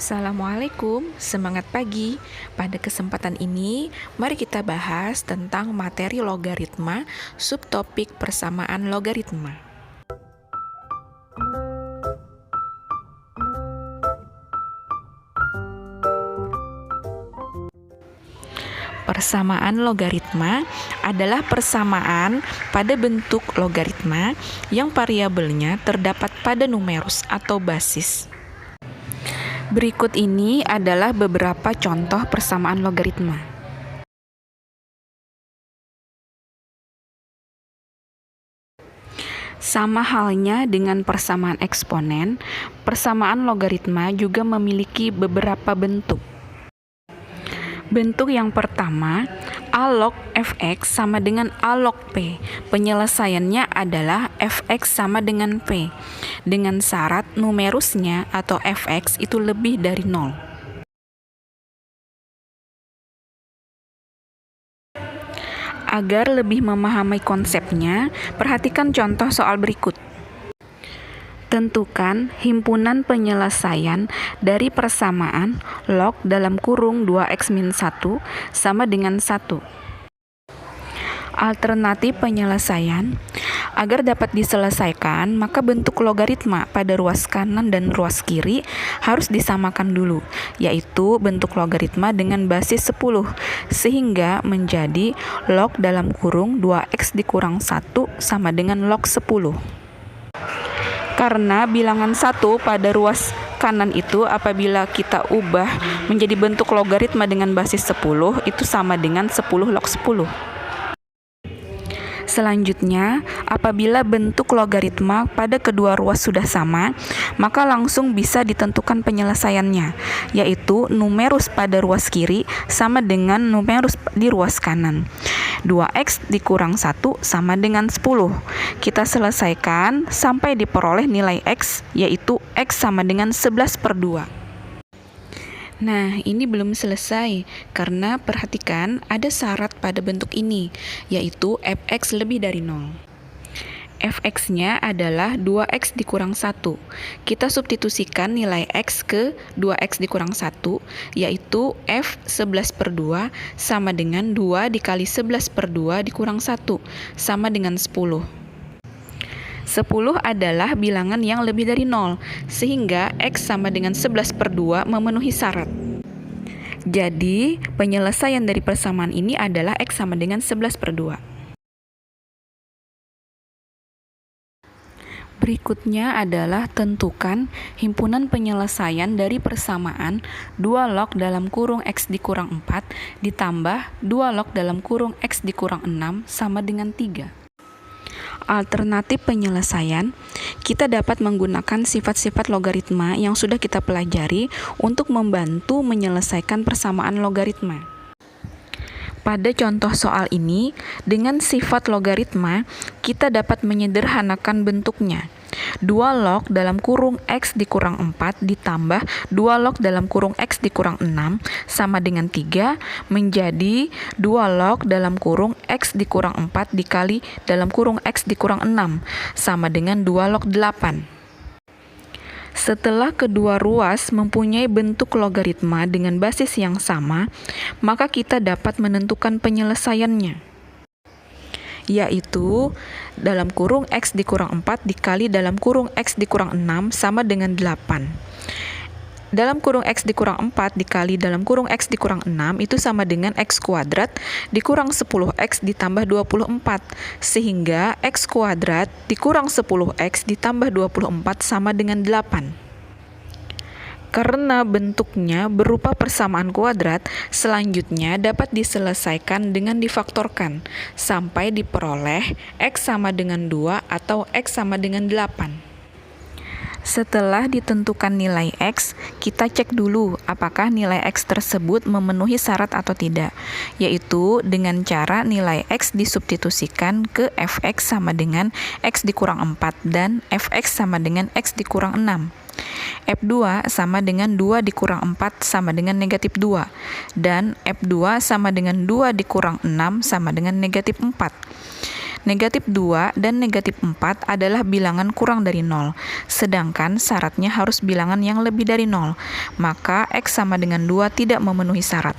Assalamualaikum, semangat pagi. Pada kesempatan ini, mari kita bahas tentang materi logaritma, subtopik persamaan logaritma. Persamaan logaritma adalah persamaan pada bentuk logaritma yang variabelnya terdapat pada numerus atau basis. Berikut ini adalah beberapa contoh persamaan logaritma. Sama halnya dengan persamaan eksponen, persamaan logaritma juga memiliki beberapa bentuk. Bentuk yang pertama, A log fx sama dengan A log p. Penyelesaiannya adalah fx sama dengan p, dengan syarat numerusnya atau fx itu lebih dari 0. Agar lebih memahami konsepnya, perhatikan contoh soal berikut. Tentukan himpunan penyelesaian dari persamaan log dalam kurung 2x-1 sama dengan 1. Alternatif penyelesaian, agar dapat diselesaikan, maka bentuk logaritma pada ruas kanan dan ruas kiri harus disamakan dulu, yaitu bentuk logaritma dengan basis 10, sehingga menjadi log dalam kurung 2x dikurang 1 sama dengan log 10. Karena bilangan 1 pada ruas kanan itu apabila kita ubah menjadi bentuk logaritma dengan basis 10 itu sama dengan 10 log 10. Selanjutnya, apabila bentuk logaritma pada kedua ruas sudah sama, maka langsung bisa ditentukan penyelesaiannya, yaitu numerus pada ruas kiri sama dengan numerus di ruas kanan. 2x dikurang 1 sama dengan 10. Kita selesaikan sampai diperoleh nilai x, yaitu x sama dengan 11/2. Nah, ini belum selesai, karena perhatikan ada syarat pada bentuk ini, yaitu fx lebih dari 0. Fx-nya adalah 2x dikurang 1. Kita substitusikan nilai x ke 2x dikurang 1, yaitu f 11/2 sama dengan 2 dikali 11/2 dikurang 1, sama dengan 10. 10 adalah bilangan yang lebih dari 0, sehingga x sama dengan 11/2 memenuhi syarat. Jadi, penyelesaian dari persamaan ini adalah x sama dengan 11/2. Berikutnya adalah tentukan himpunan penyelesaian dari persamaan 2 log dalam kurung x dikurang 4 ditambah 2 log dalam kurung x dikurang 6 sama dengan 3. Alternatif penyelesaian, kita dapat menggunakan sifat-sifat logaritma yang sudah kita pelajari untuk membantu menyelesaikan persamaan logaritma. Pada contoh soal ini, dengan sifat logaritma, kita dapat menyederhanakan bentuknya. 2 log dalam kurung x dikurang 4 ditambah 2 log dalam kurung x dikurang 6 sama dengan 3 menjadi 2 log dalam kurung x dikurang 4 dikali dalam kurung x dikurang 6 sama dengan 2 log 8. Setelah kedua ruas mempunyai bentuk logaritma dengan basis yang sama, maka kita dapat menentukan penyelesaiannya, yaitu dalam kurung x dikurang 4 dikali dalam kurung x dikurang 6 sama dengan 8. Dalam kurung x dikurang 4 dikali dalam kurung x dikurang 6 itu sama dengan x kuadrat dikurang 10x ditambah 24, sehingga x kuadrat dikurang 10x ditambah 24 sama dengan 8. Karena bentuknya berupa persamaan kuadrat, selanjutnya dapat diselesaikan dengan difaktorkan sampai diperoleh x sama dengan 2 atau x sama dengan 8. Setelah ditentukan nilai x, kita cek dulu apakah nilai x tersebut memenuhi syarat atau tidak, yaitu dengan cara nilai x disubstitusikan ke fx sama dengan x dikurang 4 dan fx sama dengan x dikurang 6. F2 sama dengan 2 dikurang 4 sama dengan negatif 2, dan F2 sama dengan 2 dikurang 6 sama dengan negatif 4. Negatif 2 dan negatif 4 adalah bilangan kurang dari 0, sedangkan syaratnya harus bilangan yang lebih dari 0, maka X sama dengan 2 tidak memenuhi syarat.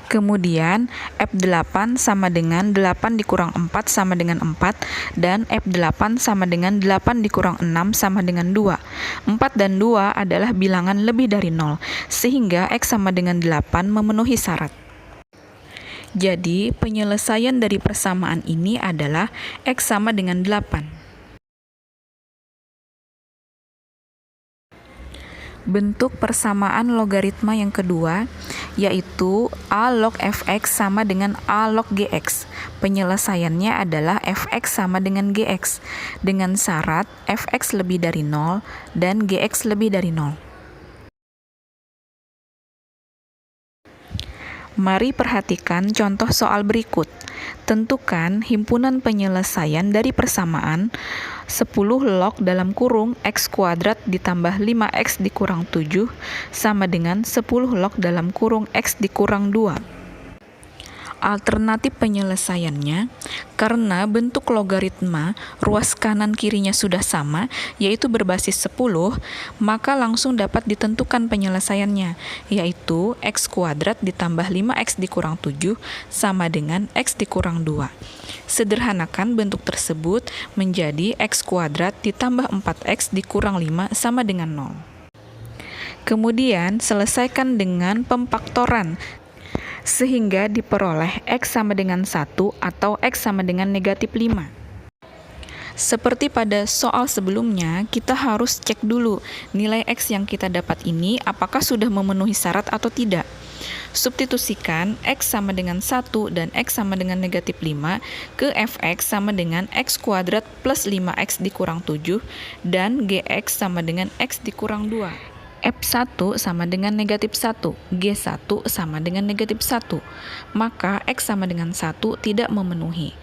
Kemudian, F8 sama dengan 8 dikurang 4 sama dengan 4, dan F8 sama dengan 8 dikurang 6 sama dengan 2. 4 dan 2 adalah bilangan lebih dari 0, sehingga X sama dengan 8 memenuhi syarat. Jadi, penyelesaian dari persamaan ini adalah X sama dengan 8. Bentuk persamaan logaritma yang kedua, yaitu A log fx sama dengan A log gx. Penyelesaiannya adalah fx sama dengan gx, dengan syarat fx lebih dari 0 dan gx lebih dari 0. Mari perhatikan contoh soal berikut. Tentukan himpunan penyelesaian dari persamaan 10 log dalam kurung x kuadrat ditambah 5x dikurang 7 sama dengan 10 log dalam kurung x dikurang 2. Alternatif penyelesaiannya, karena bentuk logaritma ruas kanan kirinya sudah sama, yaitu berbasis 10, maka langsung dapat ditentukan penyelesaiannya, yaitu x kuadrat ditambah 5x dikurang 7 sama dengan x dikurang 2. Sederhanakan bentuk tersebut menjadi x kuadrat ditambah 4x dikurang 5 sama dengan 0. Kemudian, selesaikan dengan pemfaktoran, sehingga diperoleh X sama dengan 1 atau X sama dengan negatif 5. Seperti pada soal sebelumnya, kita harus cek dulu nilai X yang kita dapat ini apakah sudah memenuhi syarat atau tidak. Substitusikan X sama dengan 1 dan X sama dengan negatif 5 ke Fx sama dengan X kuadrat plus 5X dikurang 7 dan Gx sama dengan X dikurang 2. F1 sama dengan negatif 1, G1 sama dengan negatif 1, maka X sama dengan 1 tidak memenuhi.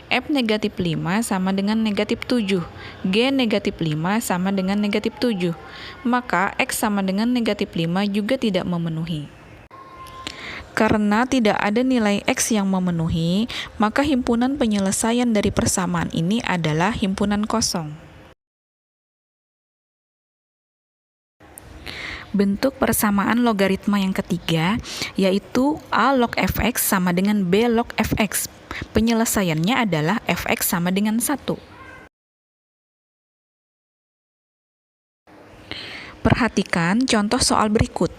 F negatif 5 sama dengan negatif 7, G negatif 5 sama dengan negatif 7, maka X sama dengan negatif 5 juga tidak memenuhi. Karena tidak ada nilai X yang memenuhi, maka himpunan penyelesaian dari persamaan ini adalah himpunan kosong. Bentuk persamaan logaritma yang ketiga, yaitu A log fx sama dengan B log fx. Penyelesaiannya adalah fx sama dengan 1. Perhatikan contoh soal berikut.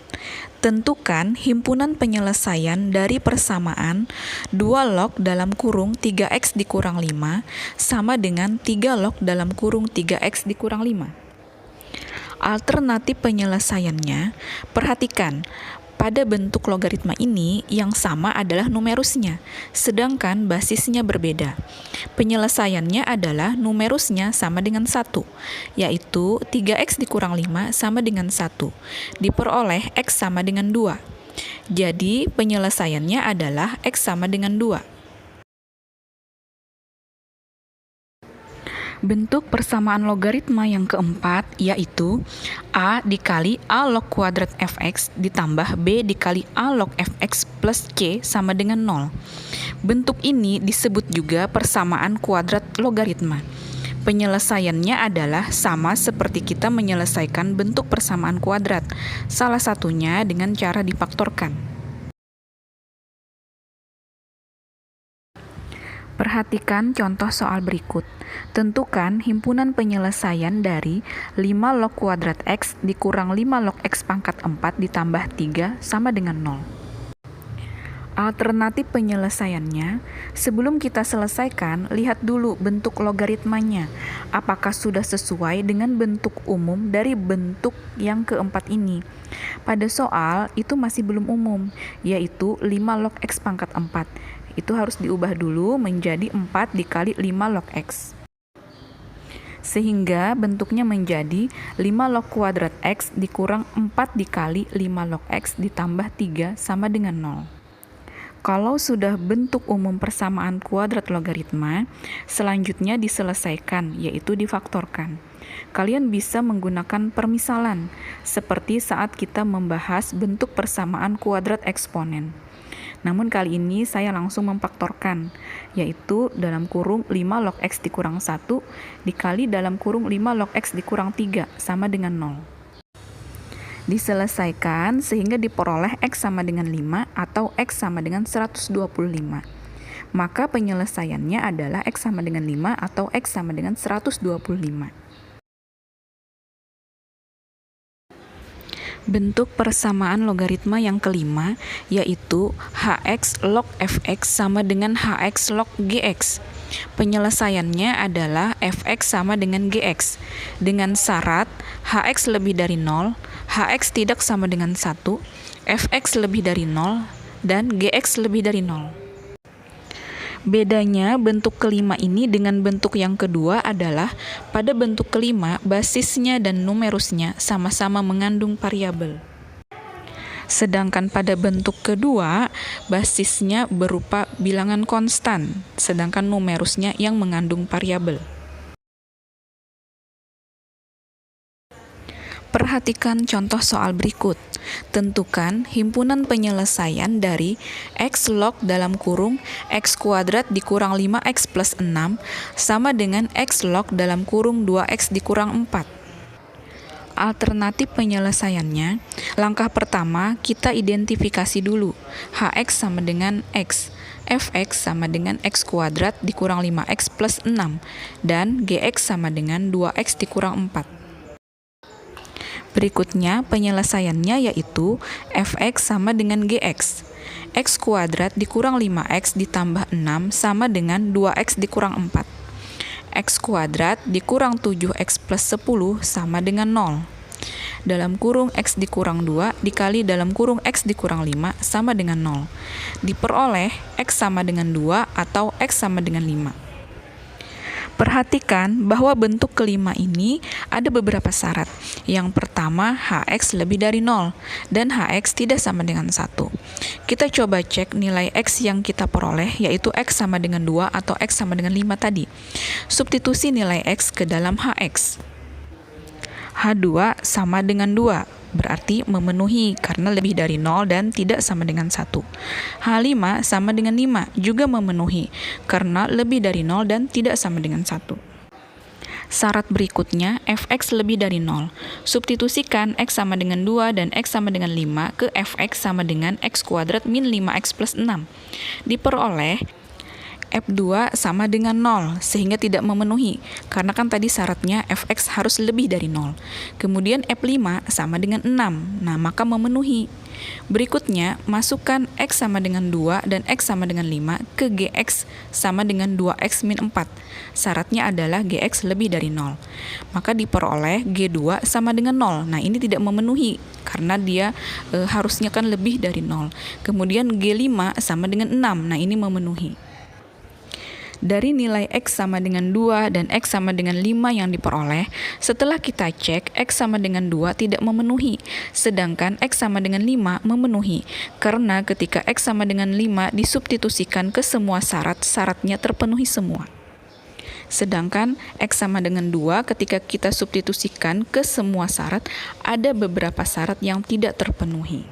Tentukan himpunan penyelesaian dari persamaan 2 log dalam kurung 3x dikurang 5 sama dengan 3 log dalam kurung 3x dikurang 5. Alternatif penyelesaiannya, perhatikan, pada bentuk logaritma ini yang sama adalah numerusnya, sedangkan basisnya berbeda. Penyelesaiannya adalah numerusnya sama dengan 1, yaitu 3x dikurang 5 sama dengan 1, diperoleh x sama dengan 2. Jadi, penyelesaiannya adalah x sama dengan 2. Bentuk persamaan logaritma yang keempat yaitu A dikali A log kuadrat fx ditambah B dikali A log fx plus C sama dengan 0. Bentuk ini disebut juga persamaan kuadrat logaritma. Penyelesaiannya adalah sama seperti kita menyelesaikan bentuk persamaan kuadrat, salah satunya dengan cara difaktorkan. Perhatikan contoh soal berikut. Tentukan himpunan penyelesaian dari 5 log kuadrat X dikurang 5 log X pangkat 4 ditambah 3 sama dengan 0. Alternatif penyelesaiannya, sebelum kita selesaikan, lihat dulu bentuk logaritmanya. Apakah sudah sesuai dengan bentuk umum dari bentuk yang keempat ini? Pada soal, itu masih belum umum, yaitu 5 log X pangkat 4. Itu harus diubah dulu menjadi 4 dikali 5 log X. Sehingga bentuknya menjadi 5 log kuadrat X dikurang 4 dikali 5 log X ditambah 3 sama dengan 0. Kalau sudah bentuk umum persamaan kuadrat logaritma, selanjutnya diselesaikan, yaitu difaktorkan. Kalian bisa menggunakan permisalan, seperti saat kita membahas bentuk persamaan kuadrat eksponen. Namun kali ini saya langsung memfaktorkan, yaitu dalam kurung 5 log X dikurang 1 dikali dalam kurung 5 log X dikurang 3 sama dengan 0. Diselesaikan sehingga diperoleh X sama dengan 5 atau X sama dengan 125. Maka penyelesaiannya adalah X sama dengan 5 atau X sama dengan 125. Bentuk persamaan logaritma yang kelima yaitu Hx log Fx sama dengan Hx log Gx. Penyelesaiannya adalah Fx sama dengan Gx dengan syarat Hx lebih dari 0, Hx tidak sama dengan 1, Fx lebih dari 0, dan Gx lebih dari 0. Bedanya bentuk kelima ini dengan bentuk yang kedua adalah pada bentuk kelima basisnya dan numerusnya sama-sama mengandung variabel. Sedangkan pada bentuk kedua basisnya berupa bilangan konstan, sedangkan numerusnya yang mengandung variabel. Perhatikan contoh soal berikut. Tentukan himpunan penyelesaian dari X log dalam kurung X kuadrat dikurang 5X plus 6 sama dengan X log dalam kurung 2X dikurang 4. Alternatif penyelesaiannya, langkah pertama kita identifikasi dulu. Hx sama dengan X, Fx sama dengan X kuadrat dikurang 5X plus 6, dan Gx sama dengan 2X dikurang 4. Berikutnya penyelesaiannya yaitu Fx sama dengan Gx. X kuadrat dikurang 5x ditambah 6 sama dengan 2x dikurang 4. X kuadrat dikurang 7x plus 10 sama dengan 0. Dalam kurung x dikurang 2 dikali dalam kurung x dikurang 5 sama dengan 0. Diperoleh x sama dengan 2 atau x sama dengan 5. Perhatikan bahwa bentuk kelima ini ada beberapa syarat. Yang pertama, Hx lebih dari 0 dan Hx tidak sama dengan 1. Kita coba cek nilai X yang kita peroleh, yaitu X sama dengan 2 atau X sama dengan 5 tadi. Substitusi nilai X ke dalam Hx. H2 sama dengan 2, berarti memenuhi karena lebih dari 0 dan tidak sama dengan 1. H5 sama dengan 5, juga memenuhi karena lebih dari 0 dan tidak sama dengan 1. Syarat berikutnya, Fx lebih dari 0. Substitusikan X sama dengan 2 dan X sama dengan 5 ke Fx sama dengan X kuadrat min 5x plus 6. Diperoleh F2 sama dengan 0, sehingga tidak memenuhi, karena kan tadi syaratnya Fx harus lebih dari 0. Kemudian F5 sama dengan 6, nah maka memenuhi. Berikutnya, masukkan X sama dengan 2 dan X sama dengan 5 ke Gx sama dengan 2x min 4. Syaratnya adalah Gx lebih dari 0. Maka diperoleh G2 sama dengan 0. Nah, ini tidak memenuhi, karena dia harusnya kan lebih dari 0. Kemudian G5 sama dengan 6. Nah, ini memenuhi. Dari nilai X sama dengan 2 dan X sama dengan 5 yang diperoleh, setelah kita cek X sama dengan 2 tidak memenuhi, sedangkan X sama dengan 5 memenuhi, karena ketika X sama dengan 5 disubstitusikan ke semua syarat, syaratnya terpenuhi semua. Sedangkan X sama dengan 2 ketika kita substitusikan ke semua syarat, ada beberapa syarat yang tidak terpenuhi.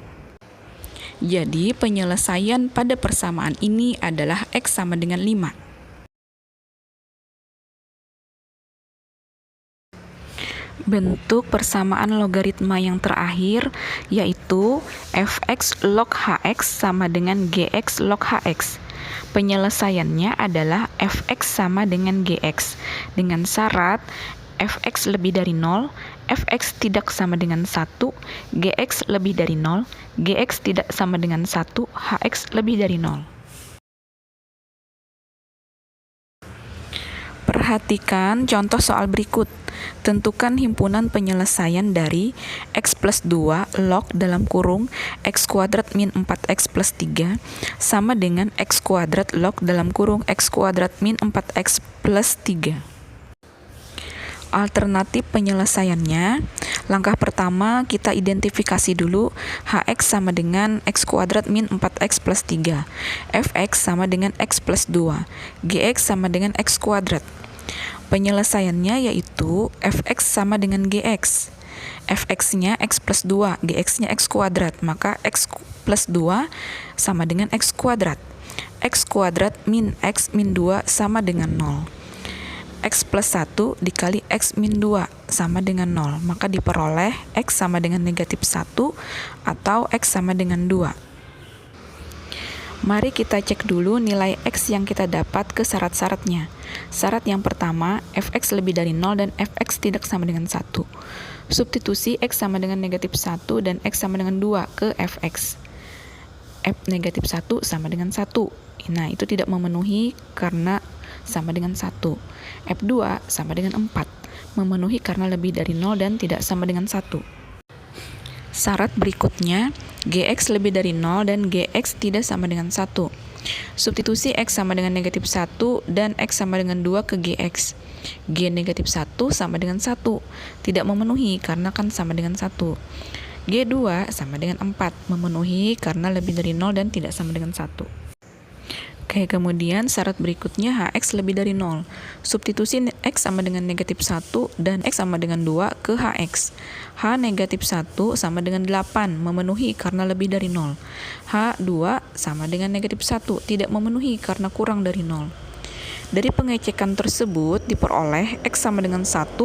Jadi penyelesaian pada persamaan ini adalah X sama dengan 5. Bentuk persamaan logaritma yang terakhir yaitu Fx log Hx sama dengan Gx log Hx. Penyelesaiannya adalah Fx sama dengan Gx dengan syarat Fx lebih dari 0, Fx tidak sama dengan 1, Gx lebih dari 0, Gx tidak sama dengan 1, Hx lebih dari 0. Perhatikan contoh soal berikut. Tentukan himpunan penyelesaian dari X plus 2 log dalam kurung X kuadrat min 4X plus 3 sama dengan X kuadrat log dalam kurung X kuadrat min 4X plus 3. Alternatif penyelesaiannya, langkah pertama kita identifikasi dulu Hx sama dengan X kuadrat min 4X plus 3, Fx sama dengan X plus 2, Gx sama dengan X kuadrat. Penyelesaiannya yaitu Fx sama dengan Gx. fx-nya x plus 2, gx-nya x kuadrat, maka x plus 2 sama dengan x kuadrat. X kuadrat min x min 2 sama dengan 0. X plus 1 dikali x min 2 sama dengan 0, maka diperoleh x sama dengan negatif 1 atau x sama dengan 2. Mari kita cek dulu nilai x yang kita dapat ke syarat-syaratnya. Syarat yang pertama, fx lebih dari 0 dan fx tidak sama dengan 1. Substitusi x sama dengan negatif 1 dan x sama dengan 2 ke fx. F negatif 1 sama dengan 1. Nah, itu tidak memenuhi karena sama dengan 1. F2 sama dengan 4. Memenuhi karena lebih dari 0 dan tidak sama dengan 1. Syarat berikutnya, gx lebih dari 0 dan gx tidak sama dengan 1. Substitusi x sama dengan negatif 1 dan x sama dengan 2 ke gx. G negatif 1 sama dengan 1. Tidak memenuhi karena kan sama dengan 1. G2 sama dengan 4. Memenuhi karena lebih dari 0 dan tidak sama dengan 1. Oke, kemudian syarat berikutnya hx lebih dari 0. Substitusi x sama dengan negatif 1 dan x sama dengan 2 ke hx. H negatif 1 sama dengan 8, memenuhi karena lebih dari 0. H2 sama dengan negatif 1, tidak memenuhi karena kurang dari 0. Dari pengecekan tersebut diperoleh x sama dengan 1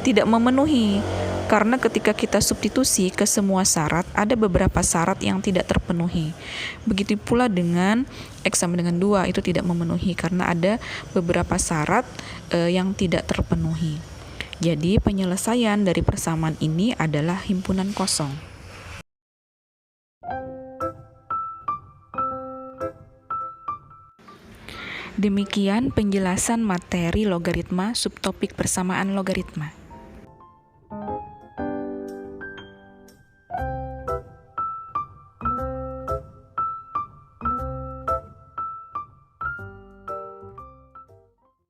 tidak memenuhi. Karena ketika kita substitusi ke semua syarat, ada beberapa syarat yang tidak terpenuhi. Begitu pula dengan x sama dengan 2, itu tidak memenuhi karena ada beberapa syarat yang tidak terpenuhi. Jadi penyelesaian dari persamaan ini adalah himpunan kosong. Demikian penjelasan materi logaritma subtopik persamaan logaritma.